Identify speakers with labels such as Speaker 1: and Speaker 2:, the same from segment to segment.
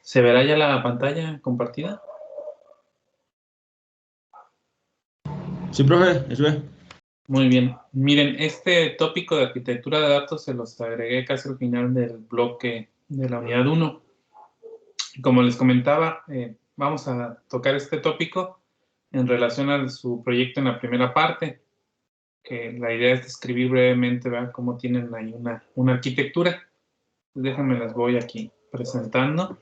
Speaker 1: ¿Se verá ya la pantalla compartida?
Speaker 2: Sí, profe, eso es.
Speaker 1: Muy bien. Miren, este tópico de arquitectura de datos se los agregué casi al final del bloque de la unidad 1. Como les comentaba, vamos a tocar este tópico en relación a su proyecto en la primera parte, que la idea es describir brevemente, ¿verdad?, cómo tienen ahí una arquitectura. Déjenme las voy aquí presentando.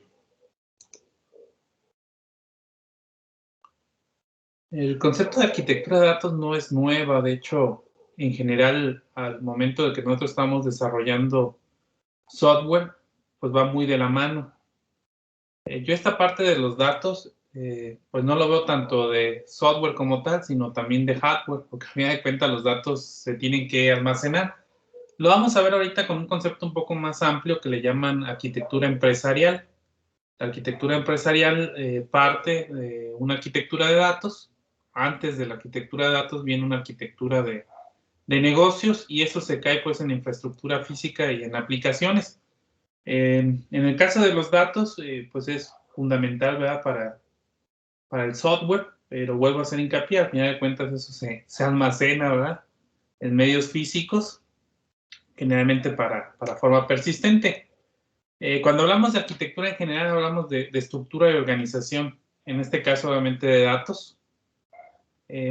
Speaker 1: El concepto de arquitectura de datos no es nueva, de hecho, en general, al momento de que nosotros estamos desarrollando software, pues va muy de la mano. Yo esta parte de los datos, pues no lo veo tanto de software como tal, sino también de hardware, porque a fin de cuentas los datos se tienen que almacenar. Lo vamos a ver ahorita con un concepto un poco más amplio que le llaman arquitectura empresarial. La arquitectura empresarial parte de una arquitectura de datos. Antes de la arquitectura de datos viene una arquitectura de negocios y eso se cae pues en infraestructura física y en aplicaciones. En el caso de los datos, pues es fundamental, ¿verdad?, para el software, pero vuelvo a hacer hincapié, al final de cuentas eso se almacena, ¿verdad?, en medios físicos, generalmente para forma persistente. Cuando hablamos de arquitectura en general, hablamos de estructura y organización, en este caso obviamente de datos.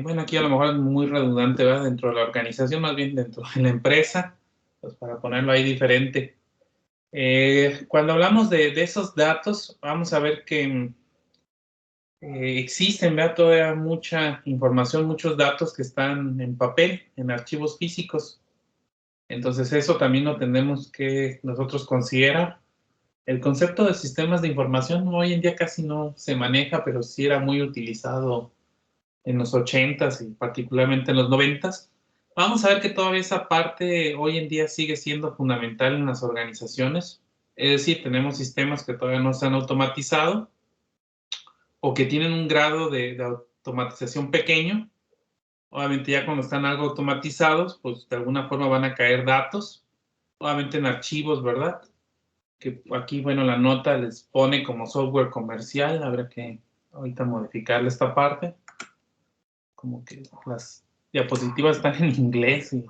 Speaker 1: Bueno, aquí a lo mejor es muy redundante, ¿verdad?, dentro de la organización, más bien dentro de la empresa, pues para ponerlo ahí diferente. Cuando hablamos de esos datos, vamos a ver que existen, ¿verdad?, todavía mucha información, muchos datos que están en papel, en archivos físicos. Entonces eso también lo tenemos que nosotros considerar. El concepto de sistemas de información hoy en día casi no se maneja, pero sí era muy utilizado en los 80s y particularmente en los 90s. Vamos a ver que todavía esa parte hoy en día sigue siendo fundamental en las organizaciones. Es decir, tenemos sistemas que todavía no se han automatizado o que tienen un grado de automatización pequeño. Obviamente ya cuando están algo automatizados, pues de alguna forma van a caer datos, obviamente en archivos, ¿verdad? Que aquí, bueno, la nota les pone como software comercial. Habrá que ahorita modificarle esta parte. Como que las diapositivas están en inglés y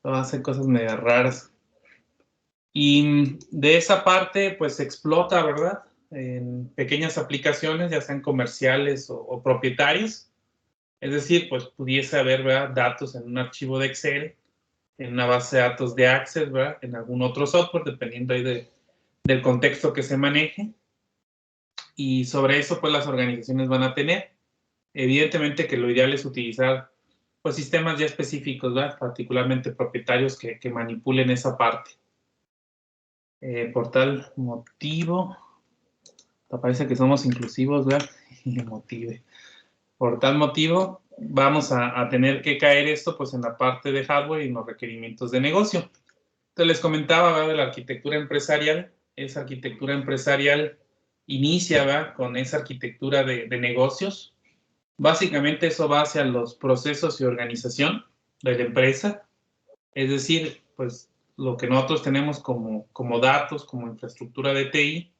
Speaker 1: hacen cosas medio raras. Y de esa parte, pues se explota, ¿verdad?, en pequeñas aplicaciones, ya sean comerciales o propietarias. Es decir, pues pudiese haber, ¿verdad?, datos en un archivo de Excel, en una base de datos de Access, ¿verdad?, en algún otro software, dependiendo ahí del contexto que se maneje. Y sobre eso, pues las organizaciones van a tener. Evidentemente que lo ideal es utilizar pues sistemas ya específicos, ¿verdad?, particularmente propietarios que manipulen esa parte. Por tal motivo, parece que somos inclusivos, ¿verdad? Motive. Por tal motivo, vamos a tener que caer esto pues en la parte de hardware y en los requerimientos de negocio. Entonces les comentaba, ¿verdad?, de la arquitectura empresarial. Esa arquitectura empresarial inicia, ¿verdad?, con esa arquitectura de negocios. Básicamente eso va hacia los procesos y organización de la empresa. Es decir, pues lo que nosotros tenemos como datos, como infraestructura de TI,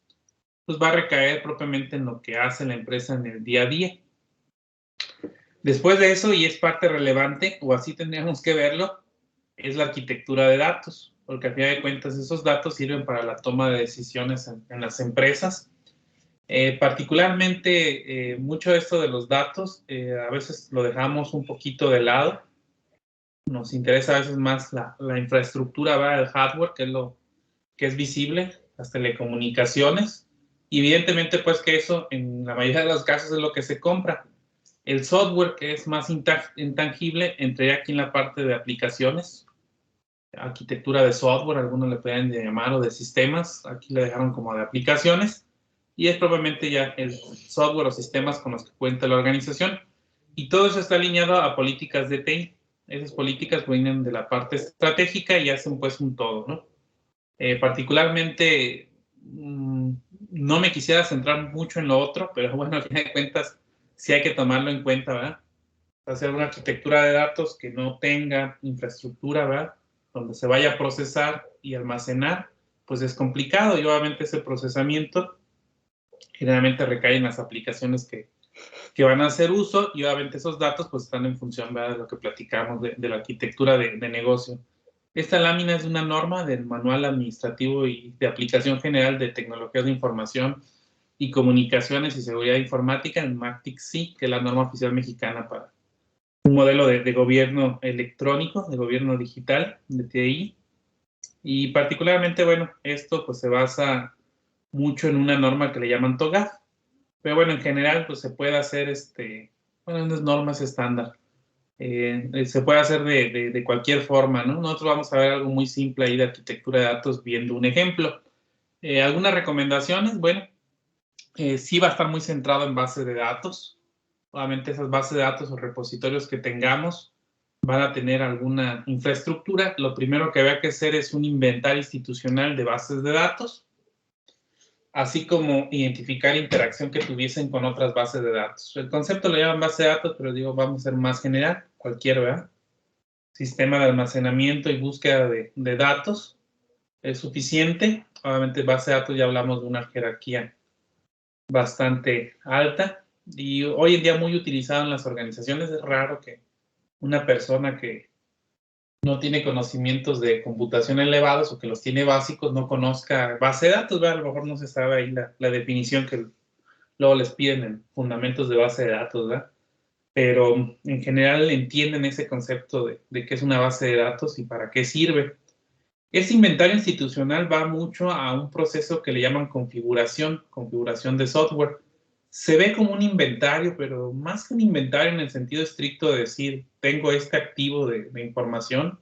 Speaker 1: pues va a recaer propiamente en lo que hace la empresa en el día a día. Después de eso, y es parte relevante, o así tendríamos que verlo, es la arquitectura de datos, porque al final de cuentas esos datos sirven para la toma de decisiones en las empresas. Particularmente, mucho de esto de los datos, a veces lo dejamos un poquito de lado. Nos interesa a veces más la infraestructura, ¿verdad?, el hardware, que es lo que es visible, las telecomunicaciones. Y evidentemente, pues que eso en la mayoría de los casos es lo que se compra. El software, que es más intangible, entraría aquí en la parte de aplicaciones, arquitectura de software, algunos le pueden llamar, o de sistemas. Aquí le dejaron como de aplicaciones. Y es probablemente ya el software o sistemas con los que cuenta la organización. Y todo eso está alineado a políticas de TI. Esas políticas vienen de la parte estratégica y hacen pues un todo, ¿no? Particularmente, no me quisiera centrar mucho en lo otro, pero bueno, al final de cuentas, sí hay que tomarlo en cuenta, ¿verdad? hacer una arquitectura de datos que no tenga infraestructura, ¿verdad? Donde se vaya a procesar y almacenar, pues es complicado y obviamente ese procesamiento generalmente recae en las aplicaciones que van a hacer uso y obviamente esos datos pues están en función, ¿verdad?, de lo que platicamos de la arquitectura de negocio. Esta lámina es una norma del Manual Administrativo y de Aplicación General de Tecnologías de Información y Comunicaciones y Seguridad Informática, el MACTIC-SI, que es la norma oficial mexicana para un modelo de gobierno electrónico, de gobierno digital, de TI. Y particularmente, bueno, esto pues se basa mucho en una norma que le llaman TOGAF. Pero bueno, en general pues se puede hacer, bueno, unas normas estándar. Se puede hacer de cualquier forma, ¿no? Nosotros vamos a ver algo muy simple ahí de arquitectura de datos viendo un ejemplo. Algunas recomendaciones, bueno, sí va a estar muy centrado en bases de datos. Obviamente esas bases de datos o repositorios que tengamos van a tener alguna infraestructura. Lo primero que había que hacer es un inventario institucional de bases de datos, así como identificar interacción que tuviesen con otras bases de datos. El concepto lo llaman base de datos, pero digo, vamos a ser más general, cualquier, ¿verdad? Sistema de almacenamiento y búsqueda de datos es suficiente. Obviamente base de datos ya hablamos de una jerarquía bastante alta y hoy en día muy utilizado en las organizaciones. Es raro que una persona que no tiene conocimientos de computación elevados o que los tiene básicos no conozca base de datos, ¿verdad? A lo mejor no se sabe ahí la definición que luego les piden en fundamentos de base de datos, ¿verdad? Pero en general entienden ese concepto de qué es una base de datos y para qué sirve. Ese inventario institucional va mucho a un proceso que le llaman configuración de software. Se ve como un inventario, pero más que un inventario en el sentido estricto de decir, tengo este activo de información,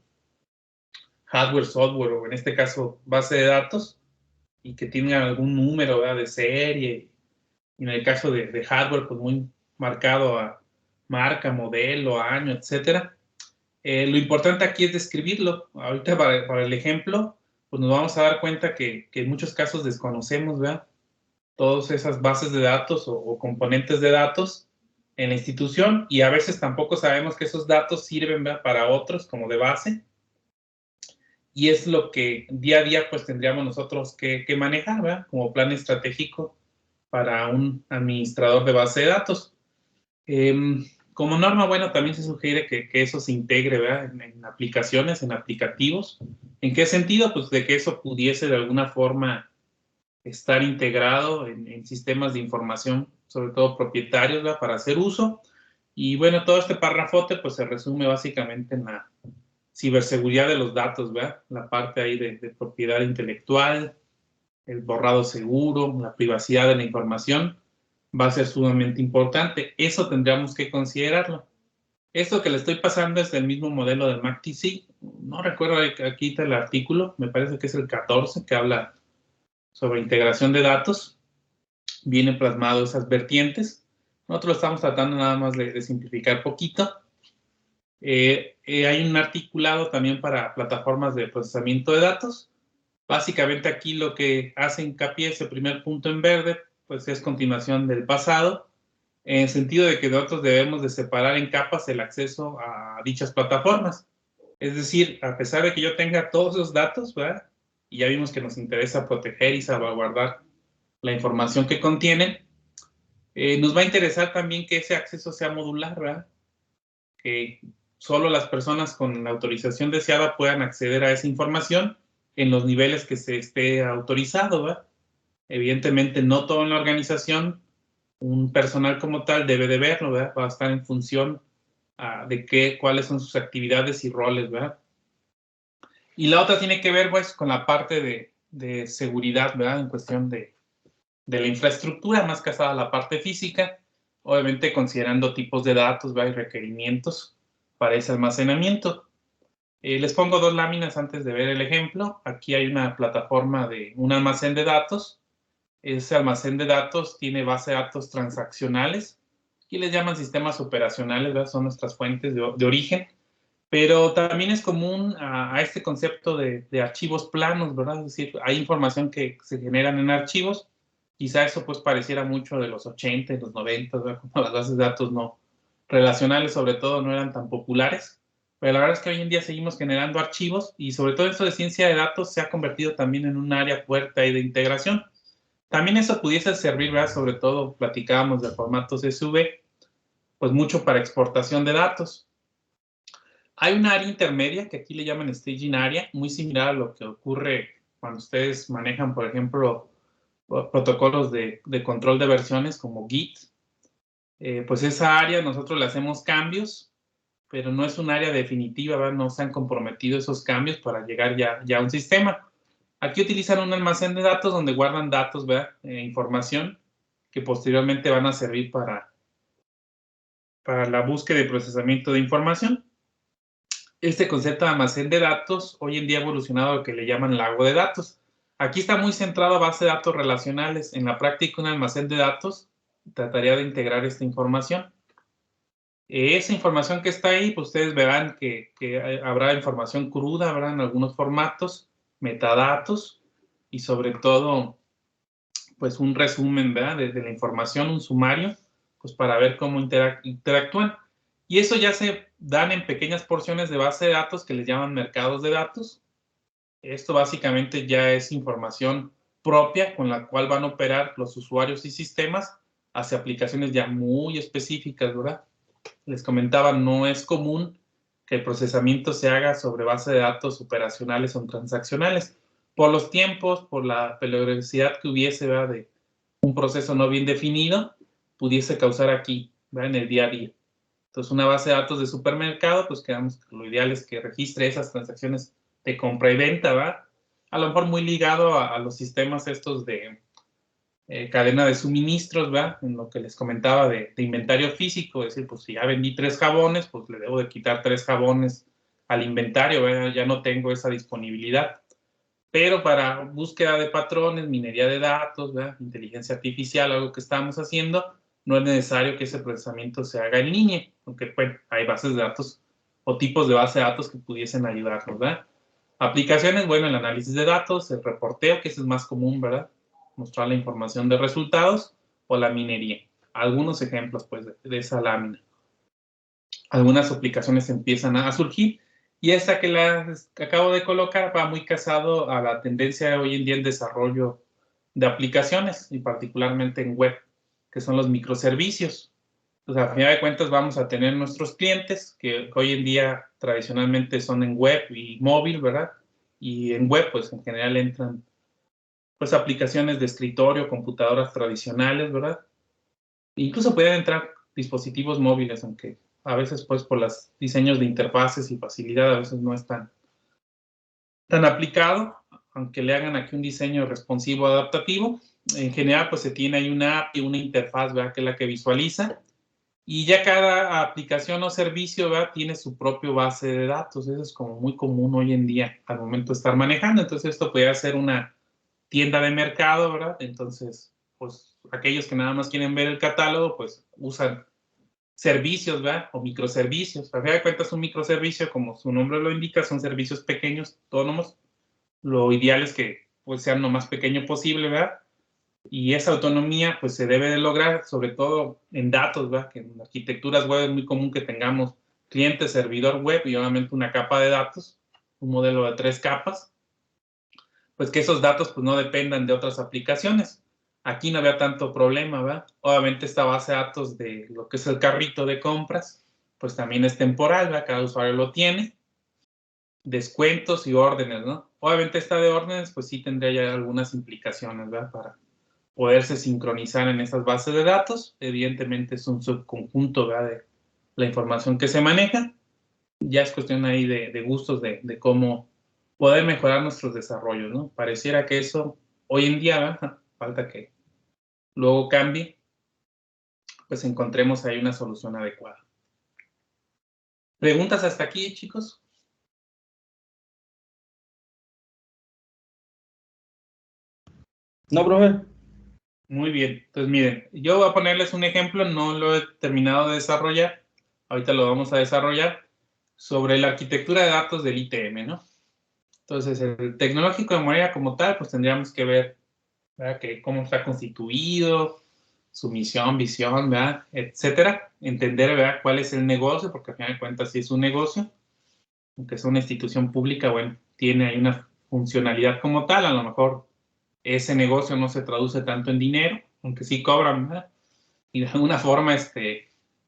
Speaker 1: hardware, software, o en este caso base de datos, y que tiene algún número, ¿verdad?, de serie, y en el caso de hardware, pues muy marcado a marca, modelo, año, etcétera. Lo importante aquí es describirlo. Ahorita para el ejemplo, pues nos vamos a dar cuenta que en muchos casos desconocemos, ¿verdad?, todas esas bases de datos o componentes de datos en la institución y a veces tampoco sabemos que esos datos sirven, ¿verdad?, para otros como de base y es lo que día a día pues tendríamos nosotros que manejar, ¿verdad?, como plan estratégico para un administrador de base de datos. Como norma, bueno, también se sugiere que eso se integre, ¿verdad?, en aplicaciones, en aplicativos. ¿En qué sentido? Pues de que eso pudiese de alguna forma estar integrado en sistemas de información, sobre todo propietarios, ¿verdad?, para hacer uso. Y bueno, todo este párrafote pues se resume básicamente en la ciberseguridad de los datos, ¿verdad?, la parte ahí de propiedad intelectual, el borrado seguro, la privacidad de la información, va a ser sumamente importante. Eso tendríamos que considerarlo. Esto que le estoy pasando es el mismo modelo de MACTIC. No recuerdo, aquí está el artículo, me parece que es el 14, que habla sobre integración de datos. Viene plasmado esas vertientes. Nosotros lo estamos tratando nada más de simplificar poquito. Hay un articulado también para plataformas de procesamiento de datos. Básicamente aquí lo que hace hincapié ese primer punto en verde, pues es continuación del pasado, en el sentido de que nosotros debemos de separar en capas el acceso a dichas plataformas. Es decir, a pesar de que yo tenga todos esos datos, ¿verdad?, y ya vimos que nos interesa proteger y salvaguardar la información que contienen, nos va a interesar también que ese acceso sea modular, ¿verdad?, que solo las personas con la autorización deseada puedan acceder a esa información en los niveles que se esté autorizado, ¿verdad? Evidentemente, no todo en la organización, un personal como tal debe de verlo, ¿verdad? Va a estar en función de cuáles son sus actividades y roles, ¿verdad? Y la otra tiene que ver, pues, con la parte de seguridad, ¿verdad?, en cuestión de la infraestructura, más casada a la parte física, obviamente considerando tipos de datos, ¿verdad?, y requerimientos para ese almacenamiento. Les pongo dos láminas antes de ver el ejemplo. Aquí hay una plataforma de un almacén de datos. Ese almacén de datos tiene base de datos transaccionales. Aquí les llaman sistemas operacionales, ¿verdad? Son nuestras fuentes de origen. Pero también es común a este concepto de archivos planos, ¿verdad? Es decir, hay información que se generan en archivos. Quizá eso pues pareciera mucho de los 80 y los 90, ¿verdad?, como las bases de datos no relacionales sobre todo no eran tan populares, pero la verdad es que hoy en día seguimos generando archivos y sobre todo esto de ciencia de datos se ha convertido también en un área fuerte ahí de integración. También eso pudiese servir, ¿verdad? Sobre todo platicábamos de formatos SV, pues mucho para exportación de datos. Hay una área intermedia que aquí le llaman staging area, muy similar a lo que ocurre cuando ustedes manejan, por ejemplo, protocolos de control de versiones como Git. Pues esa área nosotros le hacemos cambios, pero no es un área definitiva, ¿verdad? No se han comprometido esos cambios para llegar ya a un sistema. Aquí utilizan un almacén de datos donde guardan datos, ¿verdad? Información que posteriormente van a servir para la búsqueda y procesamiento de información. Este concepto de almacén de datos hoy en día ha evolucionado a lo que le llaman lago de datos. Aquí está muy centrado a base de datos relacionales. En la práctica, un almacén de datos trataría de integrar esta información. Esa información que está ahí, pues ustedes verán que habrá información cruda, habrá en algunos formatos, metadatos y sobre todo, pues un resumen, ¿verdad? De la información, un sumario, pues para ver cómo interactúan. Y eso ya se dan en pequeñas porciones de base de datos que les llaman mercados de datos. Esto básicamente ya es información propia con la cual van a operar los usuarios y sistemas hacia aplicaciones ya muy específicas, ¿verdad? Les comentaba, no es común que el procesamiento se haga sobre base de datos operacionales o transaccionales. Por los tiempos, por la peligrosidad que hubiese, ¿verdad? De un proceso no bien definido, pudiese causar aquí, ¿verdad? En el día a día. Entonces, una base de datos de supermercado, pues quedamos que lo ideal es que registre esas transacciones de compra y venta, ¿verdad? A lo mejor muy ligado a los sistemas estos de cadena de suministros, ¿verdad? En lo que les comentaba de inventario físico, es decir, pues si ya vendí 3 jabones, pues le debo de quitar 3 jabones al inventario, ¿verdad? Ya no tengo esa disponibilidad. Pero para búsqueda de patrones, minería de datos, ¿verdad? Inteligencia artificial, algo que estamos haciendo, no es necesario que ese procesamiento se haga en línea, aunque bueno, hay bases de datos o tipos de base de datos que pudiesen ayudarnos, ¿verdad? Aplicaciones, bueno, el análisis de datos, el reporteo, que ese es más común, ¿verdad? Mostrar la información de resultados o la minería. Algunos ejemplos, pues, de esa lámina. Algunas aplicaciones empiezan a surgir y esta que acabo de colocar va muy casado a la tendencia de hoy en día en desarrollo de aplicaciones y particularmente en web, que son los microservicios. Pues a final de cuentas vamos a tener nuestros clientes que hoy en día tradicionalmente son en web y móvil, ¿verdad? Y en web, pues en general entran pues aplicaciones de escritorio, computadoras tradicionales, ¿verdad? Incluso pueden entrar dispositivos móviles, aunque a veces pues por los diseños de interfaces y facilidad a veces no es tan aplicado, aunque le hagan aquí un diseño responsivo adaptativo. En general pues se tiene ahí una API, una interfaz, ¿verdad? Que es la que visualiza. Y ya cada aplicación o servicio, ¿verdad? Tiene su propio base de datos. Eso es como muy común hoy en día al momento de estar manejando. Entonces esto puede ser una tienda de mercado, ¿verdad? Entonces, pues aquellos que nada más quieren ver el catálogo, pues usan servicios, ¿verdad? O microservicios. A fin de cuentas, un microservicio, como su nombre lo indica, son servicios pequeños, autónomos. Lo ideal es que pues, sean lo más pequeño posible, ¿verdad? Y esa autonomía pues se debe de lograr, sobre todo en datos, ¿verdad? Que en arquitecturas web es muy común que tengamos cliente, servidor web y obviamente una capa de datos, un modelo de 3 capas, pues que esos datos pues no dependan de otras aplicaciones. Aquí no había tanto problema, ¿verdad? Obviamente esta base de datos de lo que es el carrito de compras, pues también es temporal, ¿verdad? Cada usuario lo tiene. Descuentos y órdenes, ¿no? Obviamente esta de órdenes pues sí tendría ya algunas implicaciones, ¿verdad? Para poderse sincronizar en esas bases de datos. Evidentemente es un subconjunto, ¿verdad? De la información que se maneja. Ya es cuestión ahí de gustos de cómo poder mejorar nuestros desarrollos, ¿no? Pareciera que eso hoy en día, ¿verdad? Falta que luego cambie, pues encontremos ahí una solución adecuada. ¿Preguntas hasta aquí, chicos?
Speaker 2: No, profe.
Speaker 1: Muy bien. Entonces, miren, yo voy a ponerles un ejemplo, no lo he terminado de desarrollar, ahorita lo vamos a desarrollar, sobre la arquitectura de datos del ITM, ¿no? Entonces, el tecnológico de memoria como tal, pues tendríamos que ver, ¿verdad? Que cómo está constituido, su misión, visión, ¿verdad? Etcétera. Entender, ¿verdad?, cuál es el negocio, porque al final de cuentas sí es un negocio, aunque es una institución pública, bueno, tiene ahí una funcionalidad como tal. A lo mejor ese negocio no se traduce tanto en dinero, aunque sí cobran, ¿verdad? Y de alguna forma,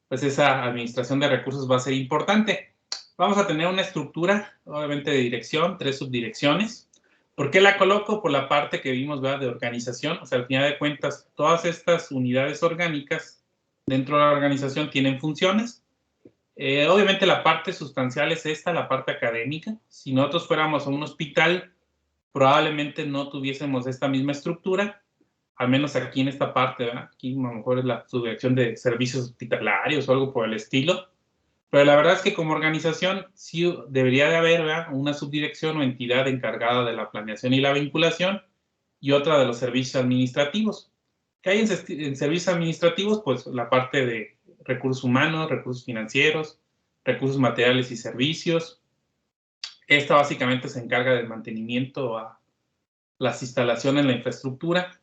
Speaker 1: pues esa administración de recursos va a ser importante. Vamos a tener una estructura, obviamente, de dirección, 3 subdirecciones. ¿Por qué la coloco? Por la parte que vimos, ¿verdad?, de organización. O sea, al final de cuentas, todas estas unidades orgánicas dentro de la organización tienen funciones. Obviamente la parte sustancial es esta, la parte académica. Si nosotros fuéramos a un hospital, probablemente no tuviésemos esta misma estructura, al menos aquí en esta parte, ¿verdad? Aquí a lo mejor es la subdirección de servicios hospitalarios o algo por el estilo. Pero la verdad es que como organización sí debería de haber, ¿verdad?, una subdirección o entidad encargada de la planeación y la vinculación y otra de los servicios administrativos. ¿Qué hay en servicios administrativos? Pues la parte de recursos humanos, recursos financieros, recursos materiales y servicios. Esta básicamente se encarga del mantenimiento a las instalaciones, la infraestructura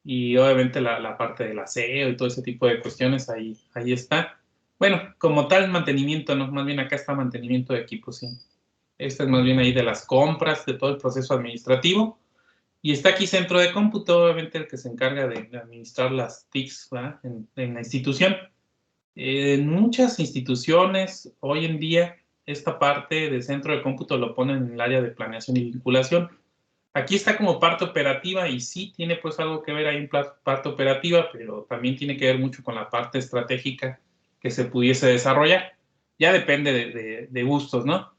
Speaker 1: y obviamente la parte del aseo y todo ese tipo de cuestiones, ahí está. Bueno, como tal mantenimiento, ¿no? Más bien acá está mantenimiento de equipos, sí. Este es más bien ahí de las compras, de todo el proceso administrativo. Y está aquí centro de cómputo, obviamente el que se encarga de administrar las TICs, ¿verdad?, en la institución. En muchas instituciones, hoy en día, esta parte de centro de cómputo lo ponen en el área de planeación y vinculación. Aquí está como parte operativa y sí tiene pues algo que ver ahí en parte operativa, pero también tiene que ver mucho con la parte estratégica que se pudiese desarrollar. Ya depende de gustos, ¿no?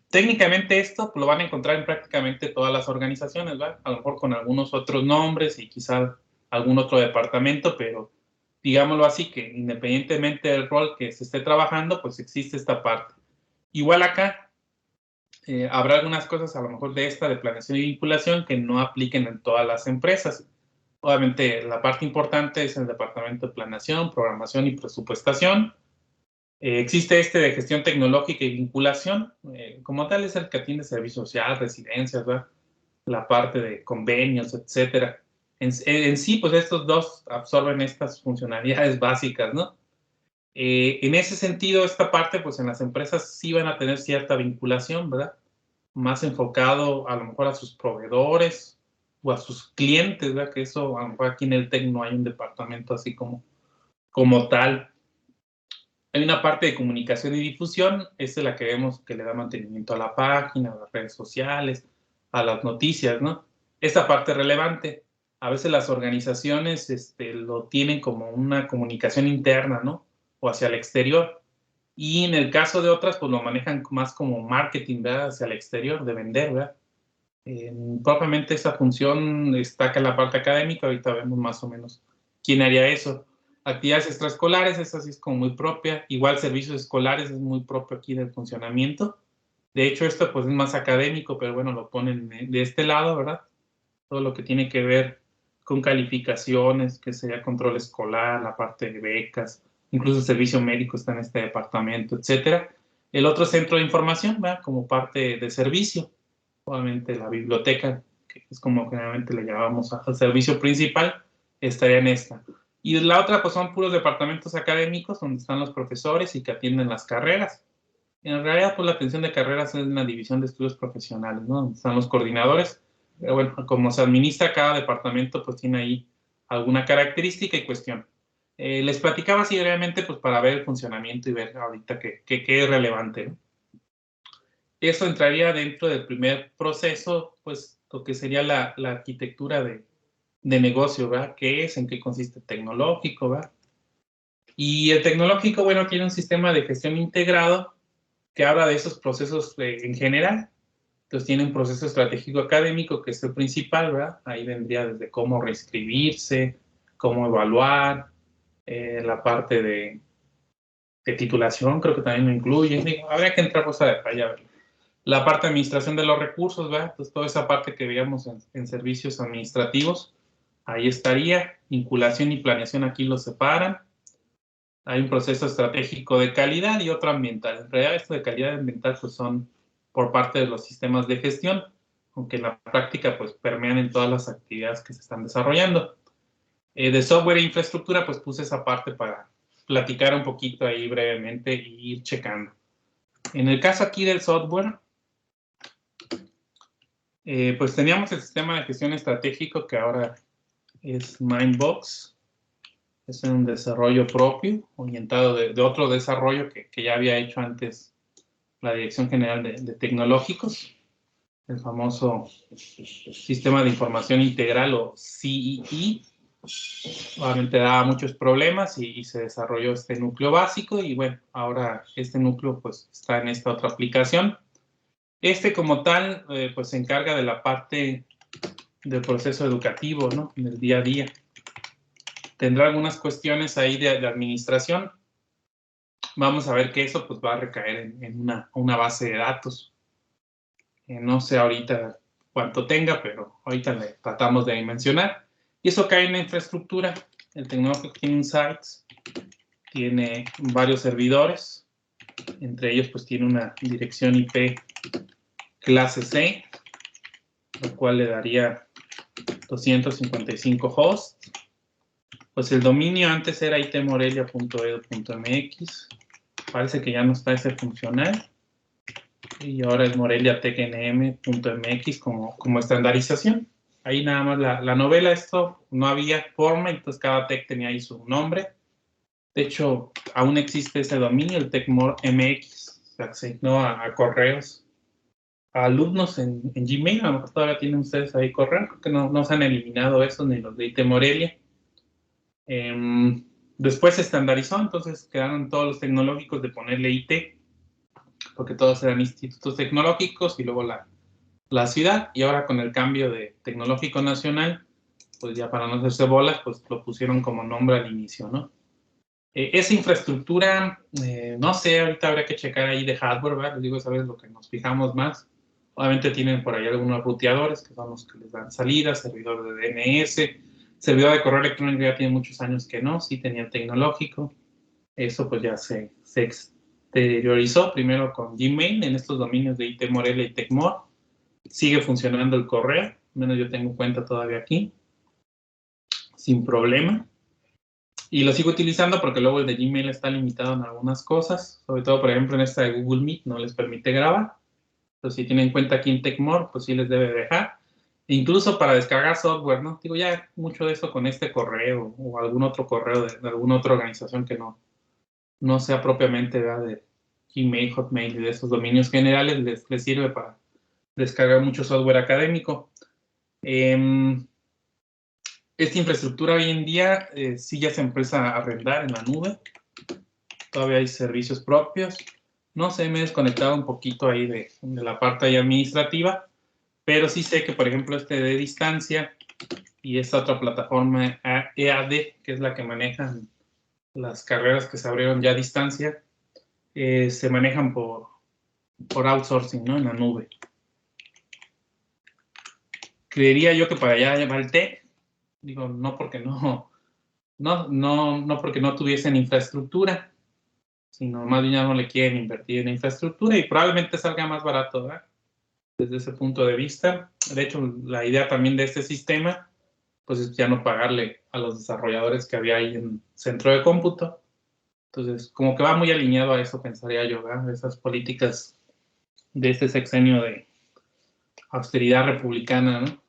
Speaker 1: Técnicamente esto lo van a encontrar en prácticamente todas las organizaciones, ¿verdad? A lo mejor con algunos otros nombres y quizá algún otro departamento, pero digámoslo así, que independientemente del rol que se esté trabajando, pues existe esta parte. Igual acá, habrá algunas cosas a lo mejor de esta de planeación y vinculación que no apliquen en todas las empresas. Obviamente la parte importante es el departamento de planeación, programación y presupuestación. Existe de gestión tecnológica y vinculación. Como tal es el que atiende servicio social, residencias, ¿verdad?, la parte de convenios, etcétera. En sí, pues estos dos absorben estas funcionalidades básicas, ¿no? En ese sentido, esta parte, pues en las empresas sí van a tener cierta vinculación, ¿verdad?, más enfocado a lo mejor a sus proveedores o a sus clientes, ¿verdad?, que eso a lo mejor aquí en el TEC no hay un departamento así como tal. Hay una parte de comunicación y difusión, esta es la que vemos que le da mantenimiento a la página, a las redes sociales, a las noticias, ¿no? Esta parte es relevante. A veces las organizaciones lo tienen como una comunicación interna, ¿no?, o hacia el exterior. Y en el caso de otras, pues lo manejan más como marketing, ¿verdad?, hacia el exterior, de vender, ¿verdad? Propiamente esa función destaca en la parte académica, ahorita vemos más o menos quién haría eso. Actividades extraescolares, esa sí es como muy propia. Igual servicios escolares es muy propio aquí del funcionamiento. De hecho, esto pues es más académico, pero bueno, lo ponen de este lado, ¿verdad? Todo lo que tiene que ver con calificaciones, que sería control escolar, la parte de becas, incluso el servicio médico está en este departamento, etcétera. El otro centro de información, ¿verdad?, como parte de servicio. Obviamente la biblioteca, que es como generalmente le llamamos al servicio principal, estaría en esta. Y la otra, pues son puros departamentos académicos donde están los profesores y que atienden las carreras. En realidad, pues la atención de carreras es una división de estudios profesionales, ¿no?, donde están los coordinadores. Pero bueno, como se administra cada departamento, pues tiene ahí alguna característica y cuestión. Les platicaba así brevemente, pues para ver el funcionamiento y ver ahorita qué es relevante, ¿no? Eso entraría dentro del primer proceso, pues lo que sería la arquitectura de negocio, ¿verdad? ¿Qué es? ¿En qué consiste el tecnológico, ¿verdad? Y el tecnológico, bueno, tiene un sistema de gestión integrado que habla de esos procesos en general. Entonces tiene un proceso estratégico académico que es el principal, ¿verdad? Ahí vendría desde cómo reescribirse, cómo evaluar, la parte de titulación, creo que también lo incluye. Digo, habría que entrar pues a detalle a verlo. La parte de administración de los recursos, ¿verdad? Pues toda esa parte que veíamos en servicios administrativos, ahí estaría. Vinculación y planeación aquí los separan. Hay un proceso estratégico de calidad y otro ambiental. En realidad, esto de calidad ambiental pues son por parte de los sistemas de gestión, aunque en la práctica pues permean en todas las actividades que se están desarrollando. De software e infraestructura, pues puse esa parte para platicar un poquito ahí brevemente y ir checando. En el caso aquí del software, pues teníamos el sistema de gestión estratégico que ahora es Mindbox. Es un desarrollo propio, orientado de otro desarrollo que ya había hecho antes la Dirección General de Tecnológicos, el famoso Sistema de Información Integral o CII. Obviamente daba muchos problemas y se desarrolló este núcleo básico y bueno, ahora este núcleo pues está en esta otra aplicación. Este como tal pues se encarga de la parte del proceso educativo, ¿no? En el día a día. Tendrá algunas cuestiones ahí de administración. Vamos a ver que eso pues va a recaer en una base de datos. No sé ahorita cuánto tenga, pero ahorita le tratamos de mencionar. Y eso cae en la infraestructura. El Tecnológico tiene Insights, tiene varios servidores. Entre ellos pues tiene una dirección IP clase C, lo cual le daría 255 hosts. Pues el dominio antes era itmorelia.edu.mx. Parece que ya no está ese funcional. Y ahora es moreliatecnm.mx como estandarización. Ahí nada más la novela, esto no había forma, entonces cada tech tenía ahí su nombre. De hecho, aún existe ese dominio, el TechMoreMX, se asignó a correos, a alumnos en Gmail. A lo mejor todavía tienen ustedes ahí correo, creo que no se han eliminado esos ni los de IT Morelia. Después se estandarizó, entonces quedaron todos los tecnológicos de ponerle IT, porque todos eran institutos tecnológicos y luego la ciudad, y ahora con el cambio de Tecnológico Nacional, pues ya para no hacerse bolas, pues lo pusieron como nombre al inicio, ¿no? Esa infraestructura, no sé, ahorita habría que checar ahí de hardware, ¿verdad? Les digo, sabes lo que nos fijamos más. Obviamente tienen por ahí algunos ruteadores, que son los que les dan salida, servidor de DNS, servidor de correo electrónico ya tiene muchos años que no, sí tenía el tecnológico. Eso pues ya se exteriorizó primero con Gmail en estos dominios de IT Morelia y Tecmore. Sigue funcionando el correo, al menos yo tengo cuenta todavía aquí, sin problema. Y lo sigo utilizando porque luego el de Gmail está limitado en algunas cosas, sobre todo, por ejemplo, en esta de Google Meet no les permite grabar. Entonces, si tienen cuenta aquí en Tecmore, pues sí les debe dejar. Incluso para descargar software, ¿no? Digo, ya mucho de eso con este correo o algún otro correo de alguna otra organización que no sea propiamente, ¿verdad?, de Gmail, Hotmail y de esos dominios generales, les sirve para descargar mucho software académico. Esta infraestructura hoy en día sí ya se empieza a arrendar en la nube. Todavía hay servicios propios. No sé, me he desconectado un poquito ahí de la parte ahí administrativa, pero sí sé que, por ejemplo, este de distancia y esta otra plataforma EAD, que es la que manejan las carreras que se abrieron ya a distancia, se manejan por outsourcing, ¿no? En la nube. Creería yo que para allá va el TEC, digo, no porque no porque no tuviesen infraestructura, sino más bien ya no le quieren invertir en infraestructura y probablemente salga más barato, ¿verdad? Desde ese punto de vista. De hecho, la idea también de este sistema, pues es ya no pagarle a los desarrolladores que había ahí en centro de cómputo. Entonces, como que va muy alineado a eso, pensaría yo, ¿verdad? Esas políticas de este sexenio de austeridad republicana, ¿no?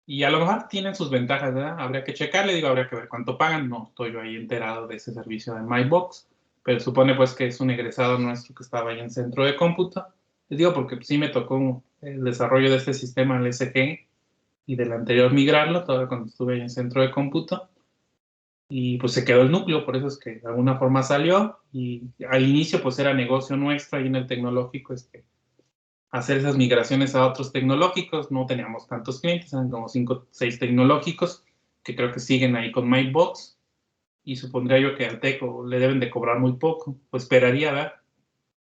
Speaker 1: Y a lo mejor tienen sus ventajas, ¿verdad? Habría que checarle, digo, habría que ver cuánto pagan. No estoy yo ahí enterado de ese servicio de MyBox, pero supone pues que es un egresado nuestro que estaba ahí en centro de cómputo. Les digo porque sí me tocó el desarrollo de este sistema, el SG, y del anterior migrarlo, todavía cuando estuve ahí en centro de cómputo. Y pues se quedó el núcleo, por eso es que de alguna forma salió. Y al inicio pues era negocio nuestro ahí en el tecnológico, hacer esas migraciones a otros tecnológicos. No teníamos tantos clientes, eran como 5 o 6 tecnológicos que creo que siguen ahí con MyBox, y supondría yo que al Teco le deben de cobrar muy poco, pues esperaría, ¿verdad?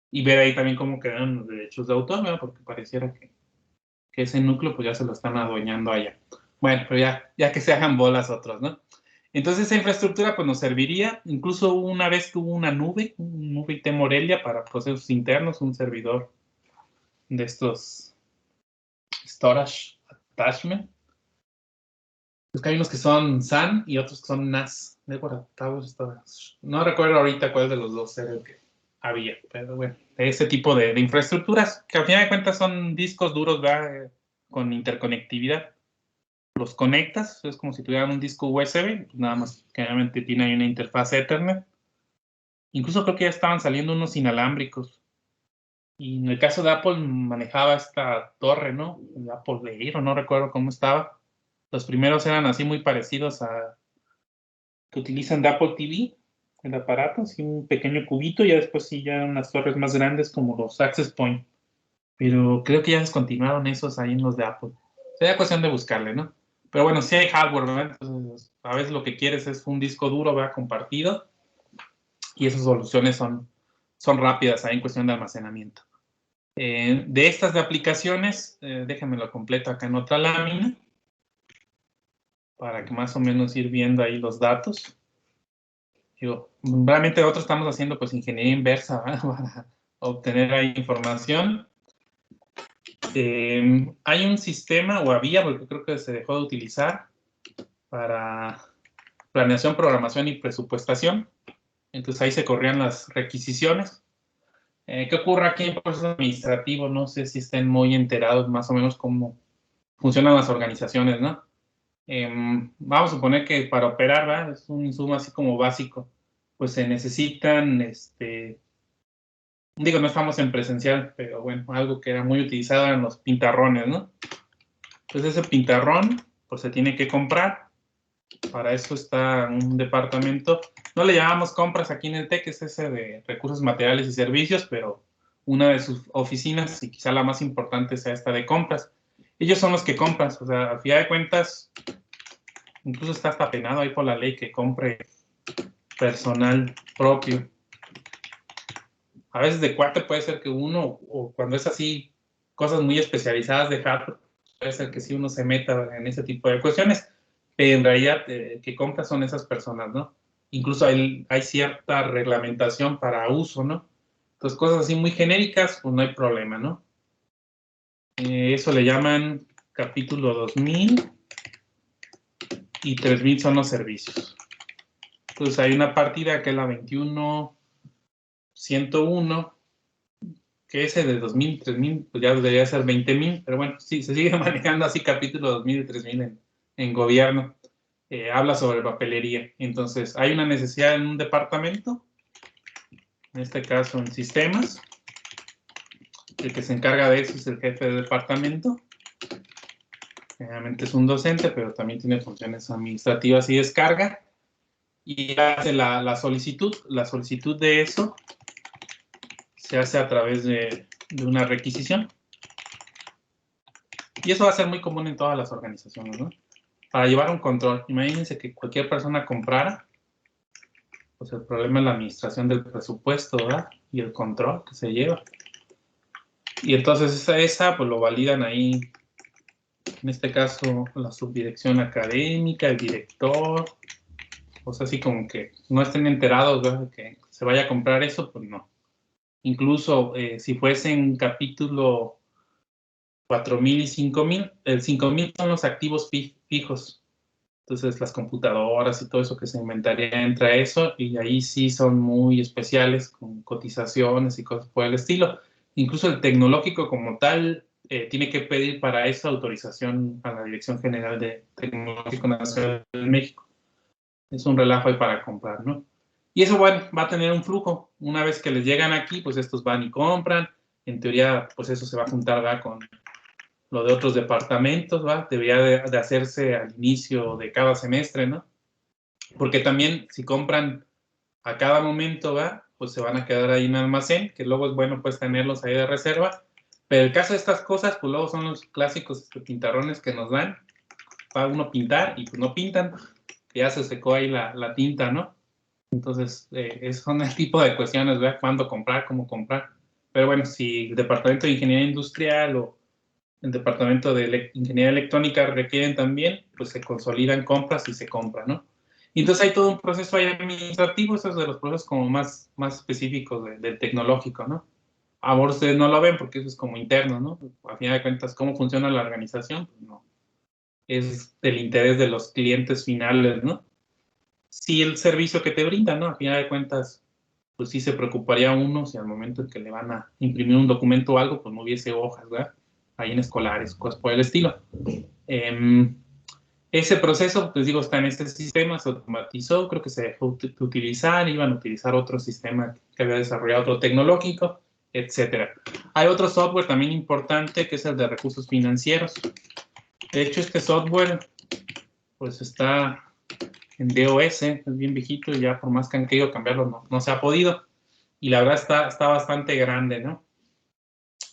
Speaker 1: Y ver ahí también cómo quedan los derechos de autor, ¿verdad? Porque pareciera que ese núcleo pues ya se lo están adueñando allá. Bueno, pero ya que se hagan bolas otros, ¿no? Entonces esa infraestructura pues nos serviría. Incluso una vez tuvo una nube IT Morelia para procesos internos, un servidor de estos storage attachment, Es que hay unos que son SAN y otros que son NAS. No recuerdo ahorita cuál de los dos era el que había, pero bueno, de ese tipo de infraestructuras, que al final de cuentas son discos duros, ¿verdad? Con interconectividad. Los conectas, es como si tuvieran un disco USB, pues nada más que obviamente tiene ahí una interfaz Ethernet. Incluso creo que ya estaban saliendo unos inalámbricos. Y en el caso de Apple manejaba esta torre, ¿no? El Apple Air, o no recuerdo cómo estaba. Los primeros eran así muy parecidos a que utilizan de Apple TV, el aparato, así un pequeño cubito, y ya después sí ya unas torres más grandes como los Access Point. Pero creo que ya descontinuaron esos ahí en los de Apple. Sería cuestión de buscarle, ¿no? Pero bueno, sí hay hardware, ¿verdad? Entonces, a veces lo que quieres es un disco duro, ¿verdad? Compartido, y esas soluciones son rápidas ahí en cuestión de almacenamiento. De estas de aplicaciones, déjenme lo completo acá en otra lámina, para que más o menos ir viendo ahí los datos. Digo, realmente nosotros estamos haciendo pues ingeniería inversa, ¿verdad? Para obtener ahí información. Hay un sistema, o había, porque creo que se dejó de utilizar, para planeación, programación y presupuestación. Entonces ahí se corrían las requisiciones. ¿Qué ocurre aquí en proceso administrativo? No sé si estén muy enterados más o menos cómo funcionan las organizaciones, ¿no? Vamos a suponer que para operar, ¿verdad? Es un insumo así como básico, pues se necesitan, digo, no estamos en presencial, pero bueno, algo que era muy utilizado eran los pintarrones, ¿no? Entonces ese pintarrón, pues se tiene que comprar. Para eso está un departamento. No le llamamos compras aquí en el TEC, es ese de recursos materiales y servicios, pero una de sus oficinas, y quizá la más importante sea esta de compras. Ellos son los que compran, o sea, a fin de cuentas, incluso está hasta penado ahí por la ley que compre personal propio. A veces de cuate puede ser que uno, o cuando es así, cosas muy especializadas de hardware, puede ser que sí uno se meta en ese tipo de cuestiones, pero en realidad que compra son esas personas, ¿no? Incluso hay cierta reglamentación para uso, ¿no? Entonces, cosas así muy genéricas, pues no hay problema, ¿no? Eso le llaman capítulo 2000 y 3000 son los servicios. Entonces, hay una partida que es la 21.101, que ese de 2000, 3000, pues ya debería ser 20.000, pero bueno, sí, se sigue manejando así capítulo 2000 y 3000 en gobierno. Habla sobre papelería. Entonces, hay una necesidad en un departamento, en este caso en sistemas. El que se encarga de eso es el jefe de departamento. Generalmente es un docente, pero también tiene funciones administrativas y descarga. Y hace la solicitud. La solicitud de eso se hace a través de una requisición. Y eso va a ser muy común en todas las organizaciones, ¿no? Para llevar un control. Imagínense que cualquier persona comprara, pues el problema es la administración del presupuesto, ¿verdad? Y el control que se lleva. Y entonces esa pues lo validan ahí, en este caso, la subdirección académica, el director, o sea, así como que no estén enterados, ¿verdad? Que se vaya a comprar eso, pues no. Incluso si fuesen capítulo 4000 y 5000, el 5000 son los activos fijos. Entonces las computadoras y todo eso que se inventaría entra a eso, y ahí sí son muy especiales con cotizaciones y cosas por el estilo. Incluso el tecnológico como tal tiene que pedir para eso autorización a la Dirección General de Tecnológico Nacional de México. Es un relajo ahí para comprar, ¿no? Y eso, bueno, va a tener un flujo. Una vez que les llegan aquí, pues estos van y compran. En teoría, pues eso se va a juntar, ¿verdad? Con lo de otros departamentos, ¿va? Debería de hacerse al inicio de cada semestre, ¿no? Porque también si compran a cada momento, ¿va? Pues se van a quedar ahí en almacén, que luego es bueno pues tenerlos ahí de reserva. Pero el caso de estas cosas, pues luego son los clásicos pintarrones que nos dan para uno pintar y pues no pintan, que ya se secó ahí la tinta, ¿no? Entonces, son el tipo de cuestiones, ¿verdad? Cuándo comprar, cómo comprar. Pero bueno, si el departamento de ingeniería industrial o el departamento de ingeniería electrónica requieren también, pues se consolidan compras y se compra, ¿no? Y entonces hay todo un proceso ahí administrativo, esos de los procesos como más específicos del tecnológico, ¿no? Ahora ustedes no lo ven porque eso es como interno, ¿no? A final de cuentas, ¿cómo funciona la organización? Pues no, es del interés de los clientes finales, ¿no? Si el servicio que te brinda, ¿no? A final de cuentas, pues sí se preocuparía uno si al momento en que le van a imprimir un documento o algo, pues no hubiese hojas, ¿verdad? Ahí en escolares, cosas por el estilo. Eh, Ese proceso, pues digo, está en este sistema, se automatizó, creo que se dejó de utilizar, iban a utilizar otro sistema que había desarrollado otro tecnológico, etcétera. Hay otro software también importante que es el de recursos financieros. De hecho, este software, pues está en DOS, es bien viejito y ya por más que han querido cambiarlo, no se ha podido. Y la verdad está bastante grande, ¿no?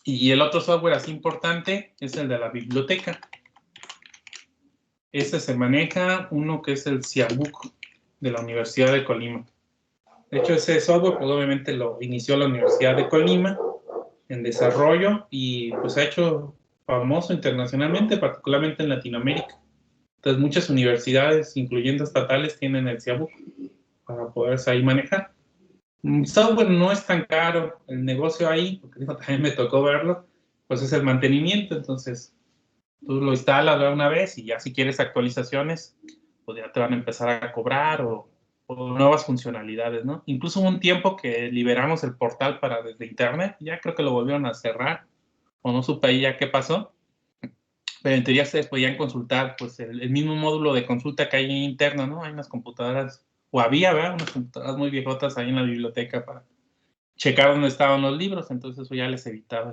Speaker 1: Y el otro software así importante es el de la biblioteca. Este se maneja uno que es el Ciabook de la Universidad de Colima. De hecho, ese software, pues obviamente lo inició la Universidad de Colima en desarrollo y pues ha hecho famoso internacionalmente, particularmente en Latinoamérica. Entonces, muchas universidades, incluyendo estatales, tienen el Ciabook para poderse ahí manejar. El software no es tan caro, el negocio ahí, porque también me tocó verlo, pues es el mantenimiento, entonces tú lo instalas una vez y ya si quieres actualizaciones, pues ya te van a empezar a cobrar o nuevas funcionalidades, ¿no? Incluso hubo un tiempo que liberamos el portal para desde internet, ya creo que lo volvieron a cerrar, o no supe ahí ya qué pasó, pero en teoría se podían consultar, pues el mismo módulo de consulta que hay interno, ¿no? Hay unas computadoras, o había, ¿verdad? Unas computadoras muy viejotas ahí en la biblioteca para checar dónde estaban los libros, entonces eso ya les evitaba,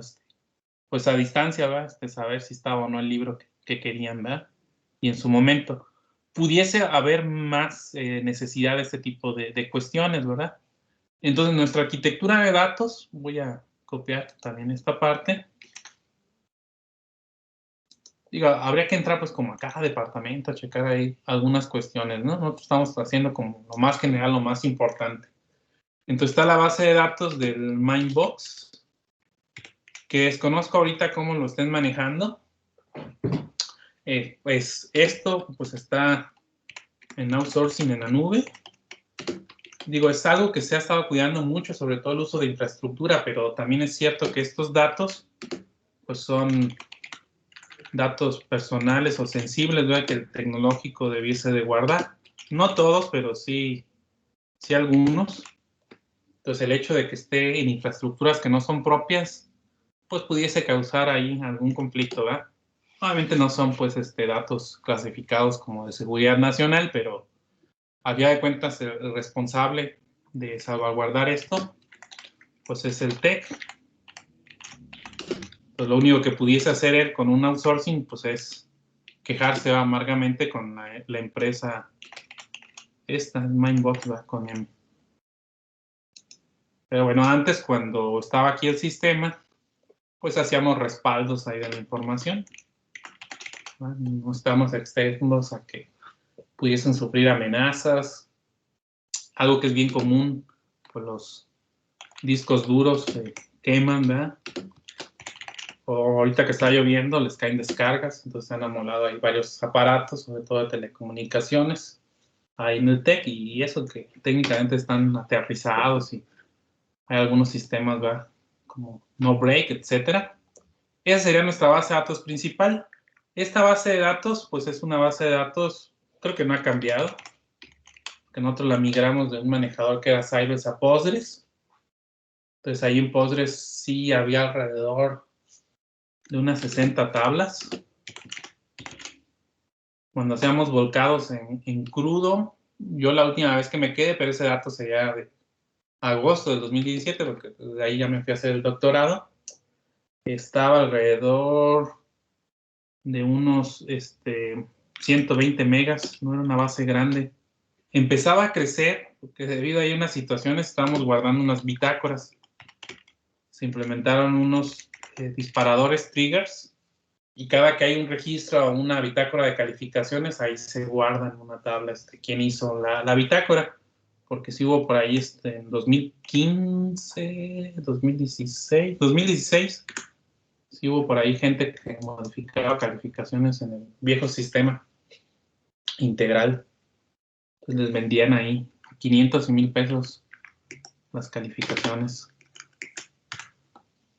Speaker 1: pues a distancia, ¿verdad? Saber si estaba o no el libro que querían, ¿verdad? Y en su momento pudiese haber más necesidad de este tipo de cuestiones, ¿verdad? Entonces, nuestra arquitectura de datos, voy a copiar también esta parte. Digo, habría que entrar pues como a cada departamento a checar ahí algunas cuestiones, ¿no? Nosotros estamos haciendo como lo más general, lo más importante. Entonces está la base de datos del Mindbox, que desconozco ahorita cómo lo estén manejando. Pues esto pues está en outsourcing en la nube. Digo, es algo que se ha estado cuidando mucho, sobre todo el uso de infraestructura, pero también es cierto que estos datos pues son datos personales o sensibles, ¿verdad? Que el tecnológico debiese de guardar. No todos, pero sí algunos. Entonces el hecho de que esté en infraestructuras que no son propias, pues pudiese causar ahí algún conflicto, ¿verdad? Obviamente no son pues datos clasificados como de seguridad nacional, pero a fin de cuentas el responsable de salvaguardar esto, pues es el TEC. Pues lo único que pudiese hacer él con un outsourcing, pues es quejarse amargamente con la empresa esta, Mindbox, con M. Pero bueno, antes cuando estaba aquí el sistema, pues hacíamos respaldos ahí de la información. No estábamos externos a que pudiesen sufrir amenazas. Algo que es bien común, pues los discos duros se queman, ¿verdad? O ahorita que está lloviendo les caen descargas, entonces se han amolado ahí varios aparatos, sobre todo de telecomunicaciones, ahí en el TEC, y eso que técnicamente están aterrizados y hay algunos sistemas, ¿verdad? Como no break, etcétera. Esa sería nuestra base de datos principal. Esta base de datos, pues es una base de datos, creo que no ha cambiado, que nosotros la migramos de un manejador que era Sybase a Postgres. Entonces ahí en Postgres sí había alrededor de unas 60 tablas. Cuando seamos volcados en crudo, yo la última vez que me quedé, pero ese dato sería de agosto del 2017, porque de ahí ya me fui a hacer el doctorado, estaba alrededor de unos 120 megas, no era una base grande. Empezaba a crecer, porque debido a ahí unas situaciones estábamos guardando unas bitácoras. Se implementaron unos disparadores, triggers, y cada que hay un registro o una bitácora de calificaciones, ahí se guarda en una tabla quién hizo la bitácora, porque sí hubo por ahí en 2015, 2016, sí hubo por ahí gente que modificaba calificaciones en el viejo sistema integral. Entonces les vendían ahí 500 y 1000 pesos las calificaciones.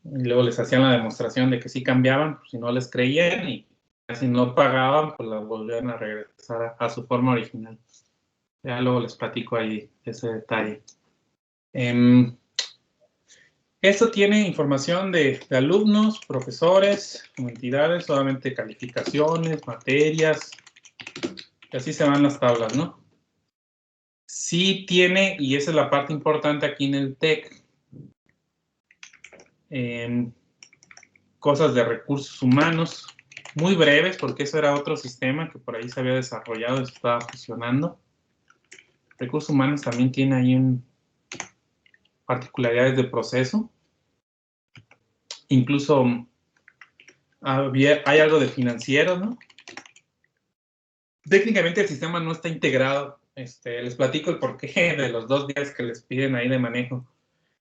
Speaker 1: Y luego les hacían la demostración de que sí cambiaban, pues, si no les creían, y si no pagaban, pues las volvían a regresar a su forma original. Ya luego les platico ahí ese detalle. Esto tiene información de alumnos, profesores, entidades, solamente calificaciones, materias, y así se van las tablas, ¿no? Sí tiene, y esa es la parte importante aquí en el TEC, cosas de recursos humanos, muy breves, porque eso era otro sistema que por ahí se había desarrollado y se estaba fusionando. Recursos humanos también tiene ahí particularidades de proceso. Incluso hay algo de financiero, ¿no? Técnicamente el sistema no está integrado. Les platico el porqué de los 2 días que les piden ahí de manejo.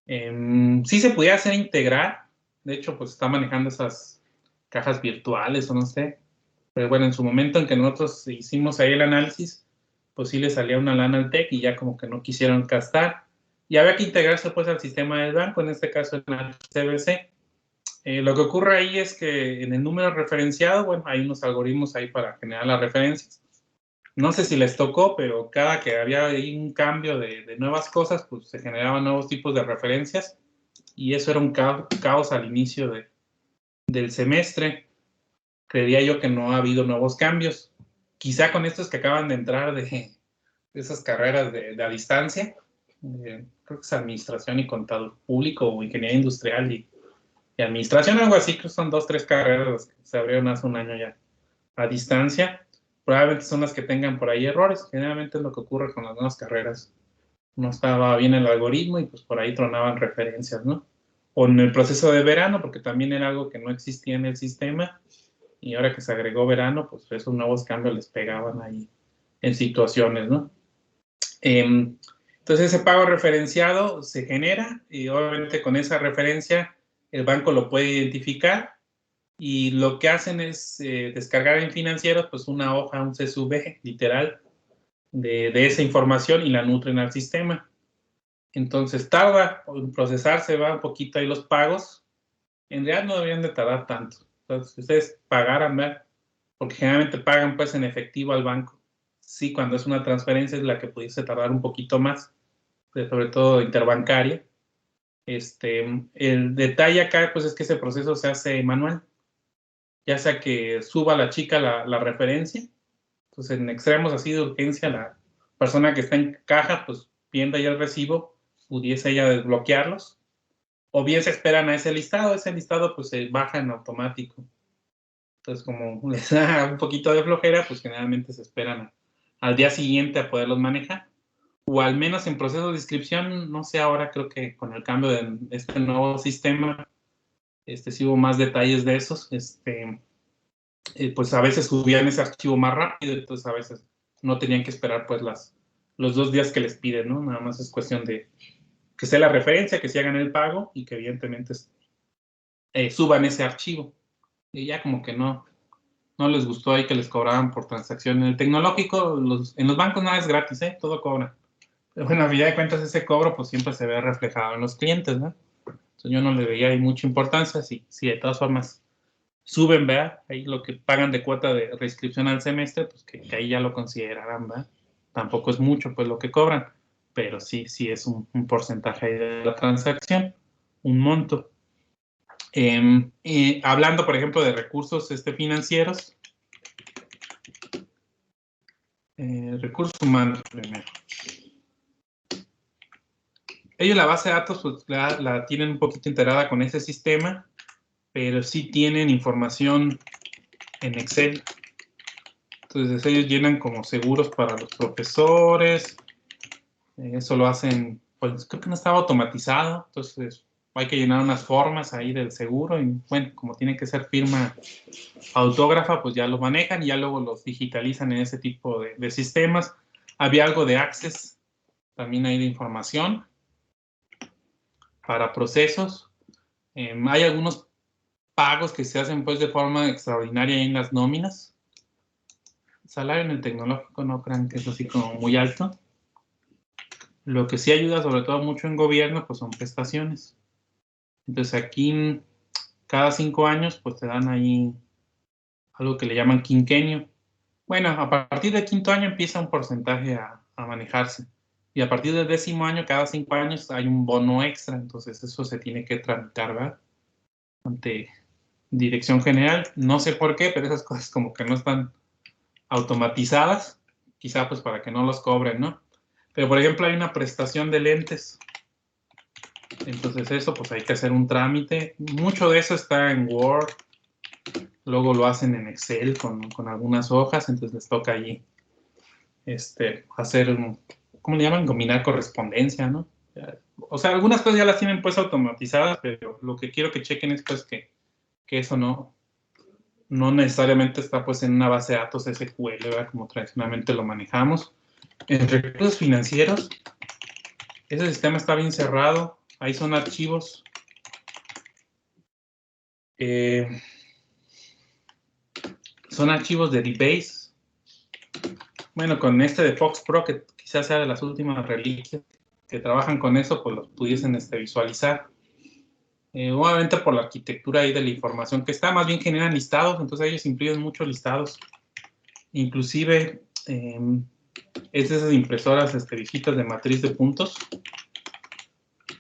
Speaker 1: Sí se podía hacer integrar. De hecho, pues está manejando esas cajas virtuales o no sé. Pero bueno, en su momento en que nosotros hicimos ahí el análisis, pues sí le salía una lana al TEC y ya como que no quisieron gastar. Y había que integrarse pues al sistema del banco, en este caso en el CBC. Lo que ocurre ahí es que en el número referenciado, bueno, hay unos algoritmos ahí para generar las referencias. No sé si les tocó, pero cada que había ahí un cambio de nuevas cosas, pues se generaban nuevos tipos de referencias y eso era un caos al inicio del semestre. Creería yo que no ha habido nuevos cambios. Quizá con estos que acaban de entrar de esas carreras de a distancia, creo que es administración y contador público o ingeniería industrial y administración, algo así, que son 2, 3 carreras que se abrieron hace un año ya a distancia. Probablemente son las que tengan por ahí errores. Generalmente es lo que ocurre con las nuevas carreras. No estaba bien el algoritmo y pues por ahí tronaban referencias, ¿no? O en el proceso de verano, porque también era algo que no existía en el sistema y ahora que se agregó verano, pues esos nuevos cambios les pegaban ahí en situaciones, ¿no? Entonces ese pago referenciado se genera y obviamente con esa referencia el banco lo puede identificar y lo que hacen es descargar en financieros pues una hoja, un CSV literal de esa información y la nutren al sistema. Entonces tarda en procesarse, va un poquito ahí los pagos. En realidad no deberían de tardar tanto. Entonces, si ustedes pagaran, ¿verdad? Porque generalmente pagan pues en efectivo al banco. Sí, cuando es una transferencia es la que pudiese tardar un poquito más, sobre todo interbancaria. El detalle acá pues es que ese proceso se hace manual, ya sea que suba la chica la referencia, entonces en extremos así de urgencia la persona que está en caja pues viendo ya el recibo, pudiese ella desbloquearlos, o bien se esperan a ese listado pues se baja en automático. Entonces, como les da un poquito de flojera, pues generalmente se esperan al día siguiente a poderlos manejar. O al menos en proceso de inscripción, no sé, ahora creo que con el cambio de este nuevo sistema, sí hubo más detalles de esos. Pues a veces subían ese archivo más rápido, entonces a veces no tenían que esperar pues los 2 días que les piden, ¿no? Nada más es cuestión de que sea la referencia, que se hagan el pago y que evidentemente suban ese archivo. Y ya como que no les gustó ahí que les cobraban por transacción. En el tecnológico, en los bancos nada es gratis, todo cobra. Pero bueno, a fin de cuentas ese cobro pues siempre se ve reflejado en los clientes, ¿no? Entonces yo no le veía ahí mucha importancia, sí, de todas formas suben, ¿verdad? Ahí lo que pagan de cuota de reinscripción al semestre, pues que ahí ya lo considerarán, ¿verdad? Tampoco es mucho pues lo que cobran, pero sí es un porcentaje ahí de la transacción, un monto. Hablando, por ejemplo, de recursos financieros, recursos humanos primero. Ellos la base de datos pues, la tienen un poquito integrada con ese sistema, pero sí tienen información en Excel. Entonces ellos llenan como seguros para los profesores. Eso lo hacen, pues creo que no estaba automatizado, entonces hay que llenar unas formas ahí del seguro y bueno, como tiene que ser firma autógrafa, pues ya lo manejan y ya luego los digitalizan en ese tipo de sistemas. Había algo de Access, también hay de información para procesos. Hay algunos pagos que se hacen pues de forma extraordinaria en las nóminas. El salario en el tecnológico no crean que es así como muy alto. Lo que sí ayuda sobre todo mucho en gobierno pues son prestaciones. Entonces aquí cada 5 años pues te dan ahí algo que le llaman quinquenio. Bueno, a partir del quinto año empieza un porcentaje a manejarse. Y a partir del 10º año, cada 5 años, hay un bono extra. Entonces, eso se tiene que tramitar, ¿verdad? Ante Dirección General. No sé por qué, pero esas cosas como que no están automatizadas. Quizá pues para que no los cobren, ¿no? Pero, por ejemplo, hay una prestación de lentes. Entonces, eso, pues hay que hacer un trámite. Mucho de eso está en Word. Luego lo hacen en Excel con algunas hojas. Entonces, les toca allí hacer, ¿cómo le llaman? Combinar correspondencia, ¿no? O sea, algunas cosas ya las tienen pues automatizadas, pero lo que quiero que chequen es pues que eso no necesariamente está pues en una base de datos SQL, ¿verdad? Como tradicionalmente lo manejamos. En recursos financieros, ese sistema está bien cerrado. Ahí son archivos. Son archivos de DBase. Bueno, con de Fox Pro, que quizás sea de las últimas reliquias que trabajan con eso, pues los pudiesen visualizar. Obviamente por la arquitectura ahí de la información que está, más bien generan listados, entonces ellos imprimen muchos listados. Inclusive es de esas impresoras viejitas de matriz de puntos,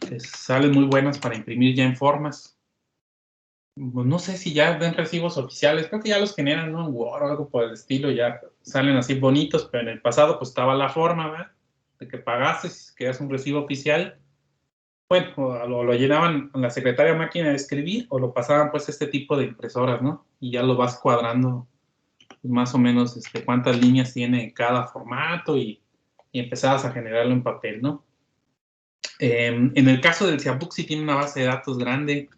Speaker 1: que salen muy buenas para imprimir ya en formas. No sé si ya ven recibos oficiales, creo que ya los generan, ¿no? En Word o algo por el estilo, ya salen así bonitos, pero en el pasado pues estaba la forma, ¿verdad? De que pagaste, si querías un recibo oficial. Bueno, lo llenaban en la secretaria máquina de escribir o lo pasaban pues este tipo de impresoras, ¿no? Y ya lo vas cuadrando pues, más o menos cuántas líneas tiene cada formato y empezabas a generarlo en papel, ¿no? En el caso del Ciabook sí tiene una base de datos grande.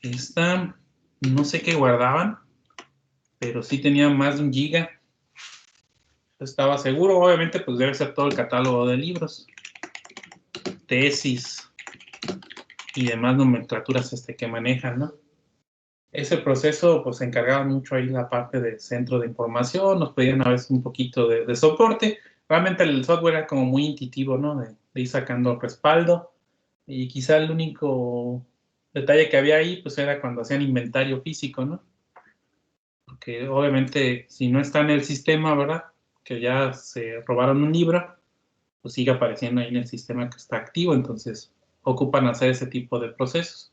Speaker 1: Esta, no sé qué guardaban, pero sí tenía más de 1 giga. Estaba seguro, obviamente pues debe ser todo el catálogo de libros, tesis y demás nomenclaturas que manejan, ¿no? Ese proceso, pues, se encargaba mucho ahí la parte del centro de información, nos pedían a veces un poquito de soporte. Realmente el software era como muy intuitivo, ¿no? De ir sacando respaldo. Y quizá el único detalle que había ahí, pues, era cuando hacían inventario físico, ¿no? Porque obviamente, si no está en el sistema, ¿verdad? Que ya se robaron un libro, pues sigue apareciendo ahí en el sistema que está activo, entonces ocupan hacer ese tipo de procesos.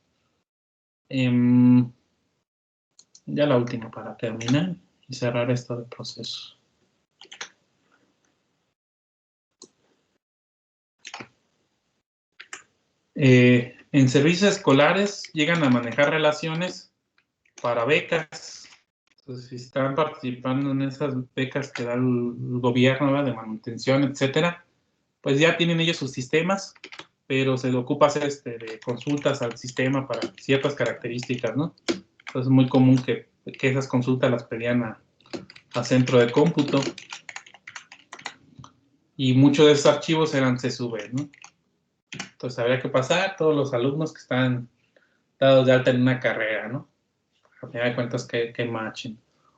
Speaker 1: Ya la última para terminar y cerrar esto de procesos. En servicios escolares llegan a manejar relaciones para becas. Entonces, si están participando en esas becas que da el gobierno, ¿verdad? De manutención, etcétera, pues ya tienen ellos sus sistemas, pero se ocupa hacer de consultas al sistema para ciertas características, ¿no? Entonces es muy común que esas consultas las pedían a centro de cómputo y muchos de esos archivos eran CSV, ¿no? Entonces habría que pasar todos los alumnos que están dados de alta en una carrera, ¿no? A final de cuentas que matchen.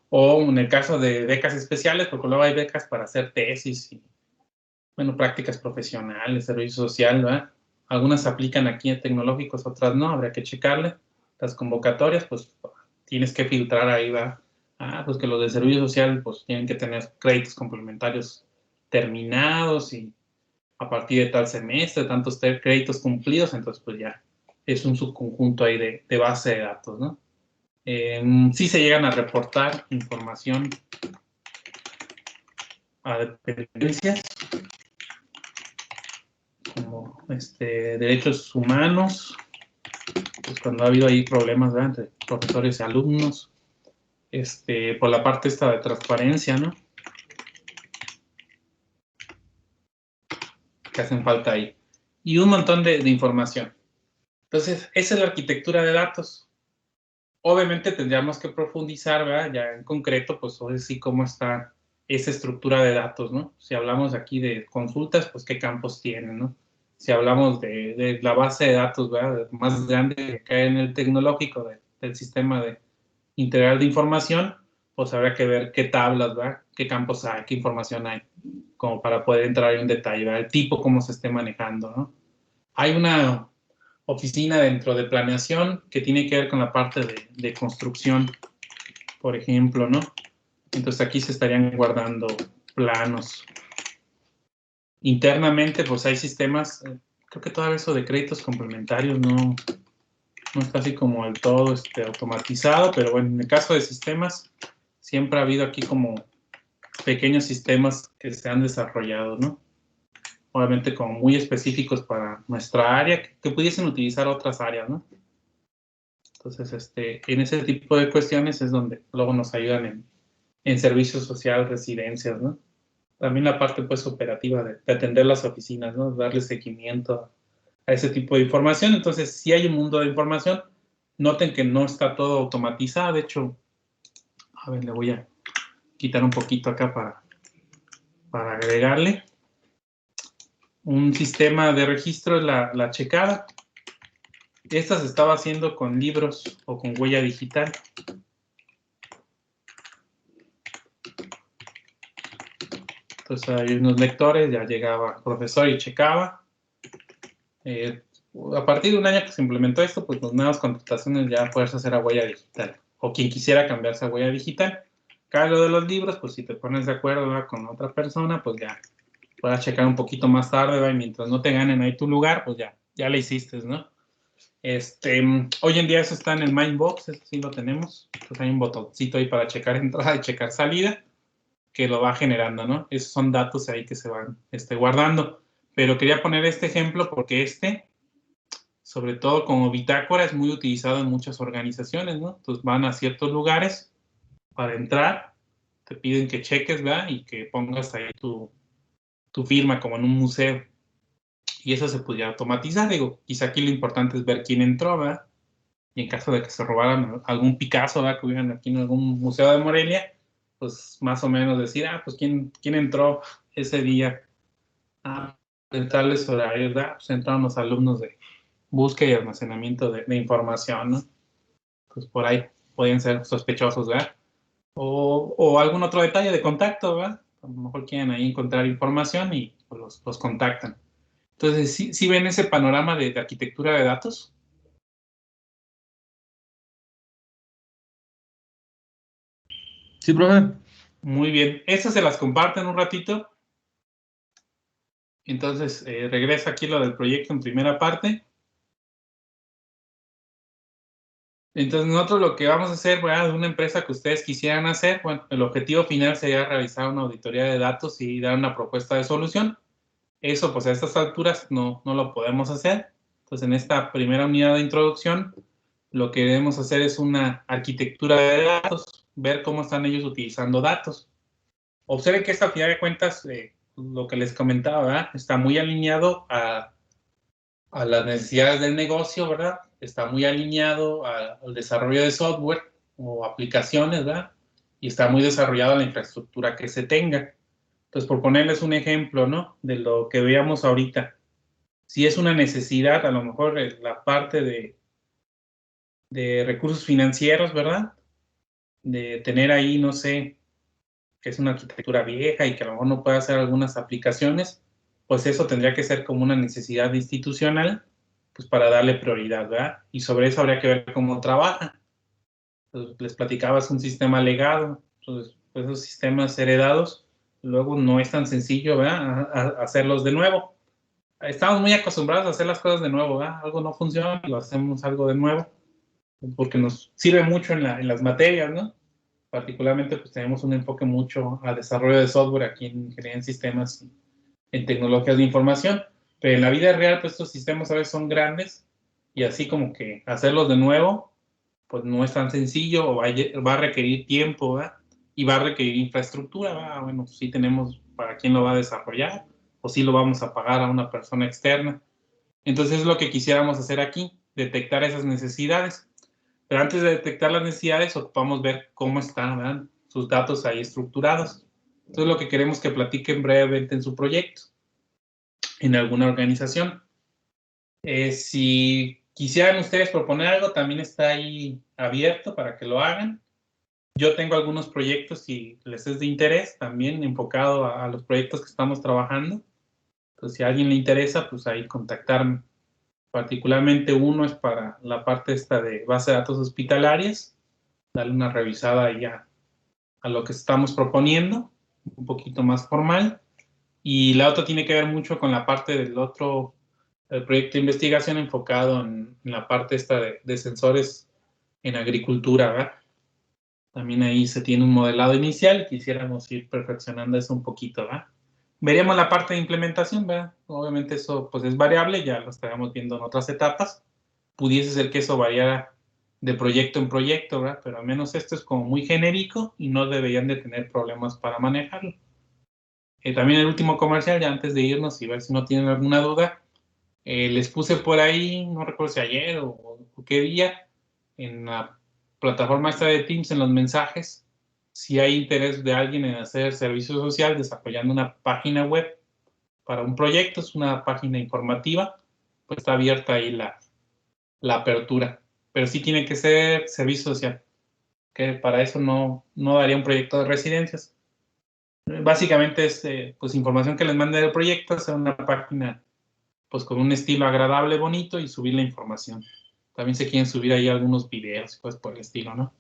Speaker 1: O en el caso de becas especiales, porque luego hay becas para hacer tesis y, bueno, prácticas profesionales, servicio social, ¿verdad? Algunas se aplican aquí en tecnológicos, otras no, habría que checarle. Las convocatorias, pues, tienes que filtrar ahí, ¿verdad? Pues que los de servicio social, pues, tienen que tener créditos complementarios terminados y a partir de tal semestre, tantos créditos cumplidos, entonces, pues, ya es un subconjunto ahí de base de datos, ¿no? Sí se llegan a reportar información a dependencias, como derechos humanos, pues cuando ha habido ahí problemas, ¿verdad? Entre profesores y alumnos, por la parte de transparencia, ¿no? Que hacen falta ahí. Y un montón de información. Entonces, esa es la arquitectura de datos. Obviamente tendríamos que profundizar, ¿verdad? Ya en concreto, pues, hoy sí cómo está esa estructura de datos, ¿no? Si hablamos aquí de consultas, pues, ¿qué campos tienen, no? Si hablamos de la base de datos, ¿verdad? Más grande que hay en el tecnológico del sistema integral de información, pues habrá que ver qué tablas, ¿verdad? Qué campos hay, qué información hay, como para poder entrar en detalle, ¿verdad? El tipo, cómo se esté manejando, ¿no? Hay una oficina dentro de planeación que tiene que ver con la parte de construcción. por ejemplo, ¿no? Entonces aquí se estarían guardando planos. Internamente, pues hay sistemas, creo que todo eso de créditos complementarios no está así como del todo automatizado, pero bueno, en el caso de sistemas, siempre ha habido aquí como pequeños sistemas que se han desarrollado, ¿no? Obviamente como muy específicos para nuestra área, que pudiesen utilizar otras áreas, ¿no? Entonces, en ese tipo de cuestiones es donde luego nos ayudan en servicio social, residencias, ¿no? También la parte, pues, operativa de atender las oficinas, ¿no? Darle seguimiento a ese tipo de información. Entonces, si hay un mundo de información, noten que no está todo automatizado. De hecho, a ver, le voy a quitar un poquito acá para agregarle. Un sistema de registro es la checada. Esta se estaba haciendo con libros o con huella digital. Entonces hay unos lectores, ya llegaba el profesor y checaba. A partir de un año que se implementó esto, pues las nuevas contrataciones ya puedes hacer a huella digital. O quien quisiera cambiarse a huella digital. Cada lo de los libros, pues si te pones de acuerdo, ¿verdad?, con otra persona, pues ya puedas checar un poquito más tarde, ¿verdad?, y mientras no te ganen ahí tu lugar, pues ya le hiciste, ¿no? Hoy en día eso está en el Mindbox, eso sí lo tenemos. Entonces hay un botoncito ahí para checar entrada y checar salida, que lo va generando, ¿no? Esos son datos ahí que se van guardando. Pero quería poner este ejemplo porque sobre todo como bitácora, es muy utilizado en muchas organizaciones, ¿no? Entonces van a ciertos lugares para entrar, te piden que cheques, ¿verdad? Y que pongas ahí tu firma como en un museo. Y eso se podría automatizar, digo, quizá aquí lo importante es ver quién entró, ¿verdad? Y en caso de que se robaran algún Picasso, ¿verdad?, que hubieran aquí en algún museo de Morelia, pues más o menos decir, pues quién entró ese día en tales horarios, ¿verdad? Pues entraron los alumnos de búsqueda y almacenamiento de información, ¿no? Pues por ahí pueden ser sospechosos, ¿verdad? O algún otro detalle de contacto, ¿verdad? A lo mejor quieren ahí encontrar información y pues, los contactan. Entonces, ¿sí ven ese panorama de arquitectura de datos?
Speaker 2: Sí, profe.
Speaker 1: Muy bien. Estas se las comparten un ratito. Entonces, regresa aquí lo del proyecto en primera parte. Entonces, nosotros lo que vamos a hacer, ¿verdad?, de una empresa que ustedes quisieran hacer, bueno, el objetivo final sería realizar una auditoría de datos y dar una propuesta de solución. Eso, pues a estas alturas no lo podemos hacer. Entonces, en esta primera unidad de introducción, lo que debemos hacer es una arquitectura de datos, ver cómo están ellos utilizando datos. Observen que esta, al final de cuentas, lo que les comentaba, ¿verdad?, está muy alineado a las necesidades del negocio, ¿verdad? Está muy alineado al desarrollo de software o aplicaciones, ¿verdad? Y está muy desarrollado la infraestructura que se tenga. Entonces, por ponerles un ejemplo, ¿no?, de lo que veíamos ahorita. Si es una necesidad, a lo mejor la parte de recursos financieros, ¿verdad? De tener ahí, no sé, que es una arquitectura vieja y que a lo mejor no puede hacer algunas aplicaciones, pues eso tendría que ser como una necesidad institucional, pues para darle prioridad, ¿verdad? Y sobre eso habría que ver cómo trabaja. Entonces, les platicaba, es un sistema legado. Entonces, pues esos sistemas heredados, luego no es tan sencillo, ¿verdad?, hacerlos de nuevo. Estamos muy acostumbrados a hacer las cosas de nuevo, ¿verdad? Algo no funciona, lo hacemos algo de nuevo, porque nos sirve mucho en las materias, ¿no? Particularmente, pues tenemos un enfoque mucho al desarrollo de software aquí en ingeniería en sistemas, en tecnologías de información, pero en la vida real, pues estos sistemas a veces son grandes y así como que hacerlos de nuevo, pues no es tan sencillo o va a requerir tiempo, ¿verdad? Y va a requerir infraestructura, ¿verdad? Bueno, sí tenemos para quién lo va a desarrollar o sí lo vamos a pagar a una persona externa. Entonces es lo que quisiéramos hacer aquí, detectar esas necesidades. Pero antes de detectar las necesidades, ocupamos ver cómo están, ¿verdad?, sus datos ahí estructurados. Entonces, lo que queremos que platiquen brevemente en su proyecto, en alguna organización. Si quisieran ustedes proponer algo, también está ahí abierto para que lo hagan. Yo tengo algunos proyectos, si les es de interés, también enfocado a los proyectos que estamos trabajando. Entonces, si a alguien le interesa, pues ahí contactarme. Particularmente uno es para la parte esta de base de datos hospitalarias, darle una revisada ya a lo que estamos proponiendo, un poquito más formal. Y la otra tiene que ver mucho con la parte del otro el proyecto de investigación enfocado en la parte esta de sensores en agricultura, ¿verdad? También ahí se tiene un modelado inicial, quisiéramos ir perfeccionando eso un poquito, ¿verdad? Veríamos la parte de implementación, ¿verdad? Obviamente eso pues es variable, ya lo estaremos viendo en otras etapas. Pudiese ser que eso variara de proyecto en proyecto, ¿verdad? Pero al menos esto es como muy genérico y no deberían de tener problemas para manejarlo. También el último comercial, ya antes de irnos y ver si no tienen alguna duda, les puse por ahí, no recuerdo si ayer o qué día, en la plataforma esta de Teams, en los mensajes, si hay interés de alguien en hacer servicio social desarrollando una página web para un proyecto, es una página informativa, pues está abierta ahí la apertura. Pero sí tiene que ser servicio social, que para eso no daría un proyecto de residencias. Básicamente es pues información que les mande del proyecto, hacer una página pues con un estilo agradable, bonito y subir la información. También se quieren subir ahí algunos videos, pues por el estilo, ¿no?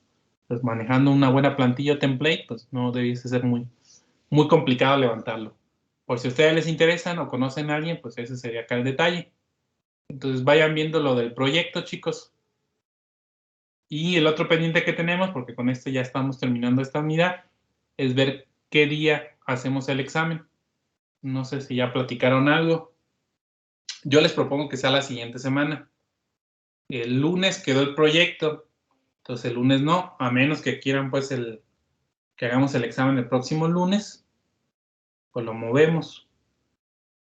Speaker 1: Pues manejando una buena plantilla o template, pues no debiese ser muy complicado levantarlo. Por si a ustedes les interesan o conocen a alguien, pues ese sería acá el detalle. Entonces vayan viendo lo del proyecto, chicos. Y el otro pendiente que tenemos, porque con esto ya estamos terminando esta unidad, es ver qué día hacemos el examen. No sé si ya platicaron algo. Yo les propongo que sea la siguiente semana. El lunes quedó el proyecto, entonces el lunes no, a menos que quieran pues que hagamos el examen el próximo lunes, pues lo movemos.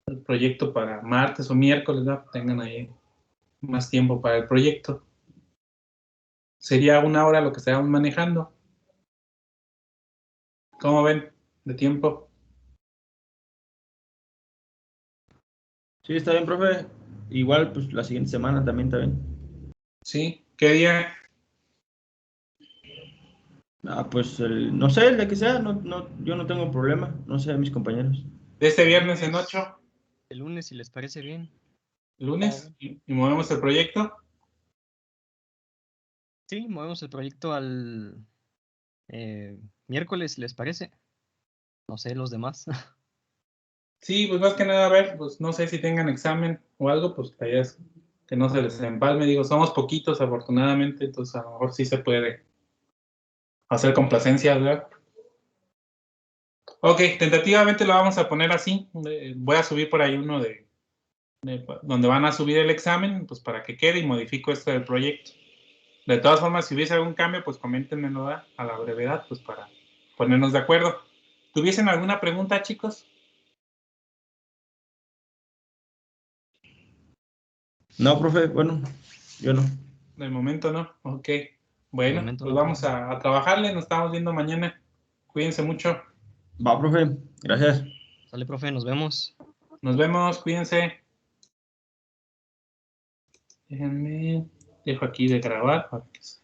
Speaker 1: El proyecto para martes o miércoles, ¿no? Tengan ahí más tiempo para el proyecto. Sería 1 hora lo que estaríamos manejando. ¿Cómo ven de tiempo?
Speaker 2: Sí, está bien, profe. Igual, pues la siguiente semana también está bien.
Speaker 1: ¿Sí? ¿Qué día?
Speaker 2: Pues no sé, el de que sea, yo no tengo problema, no sé, mis compañeros.
Speaker 1: De este viernes en 8,
Speaker 3: El lunes, si les parece bien.
Speaker 1: lunes, y movemos el proyecto.
Speaker 3: Sí, movemos el proyecto al miércoles, ¿les parece? No sé, los demás.
Speaker 1: Sí, pues más que nada, a ver, pues no sé si tengan examen o algo, pues la idea es que no se les empalme. Digo, somos poquitos afortunadamente, entonces a lo mejor sí se puede hacer complacencias, ¿verdad? Ok, tentativamente lo vamos a poner así. Voy a subir por ahí uno donde van a subir el examen, pues para que quede y modifico esto del proyecto. De todas formas, si hubiese algún cambio, pues coméntenmelo a la brevedad, pues para ponernos de acuerdo. ¿Tuviesen alguna pregunta, chicos?
Speaker 2: No, profe, bueno, yo no.
Speaker 1: De momento no. Ok.
Speaker 3: De
Speaker 1: Bueno,
Speaker 3: momento
Speaker 1: pues
Speaker 3: no,
Speaker 1: vamos
Speaker 3: profe.
Speaker 1: a trabajarle. Nos estamos viendo mañana. Cuídense mucho.
Speaker 2: Va, profe, gracias.
Speaker 3: Sale, profe, nos vemos.
Speaker 1: Nos vemos. Cuídense. Déjenme. Dejo aquí de grabar para que se